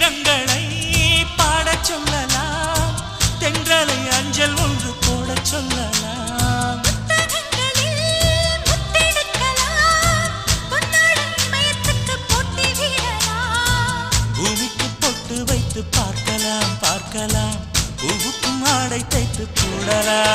கீதங்களை பாடச் சொல்லலாம், தென்றலை அஞ்சல் ஒன்று போடச் சொல்லலாம். பூமிக்கு பொட்டு வைத்து பார்க்கலாம் பார்க்கலாம், பூவுக்கும் ஆடை தைத்து போடலாம்.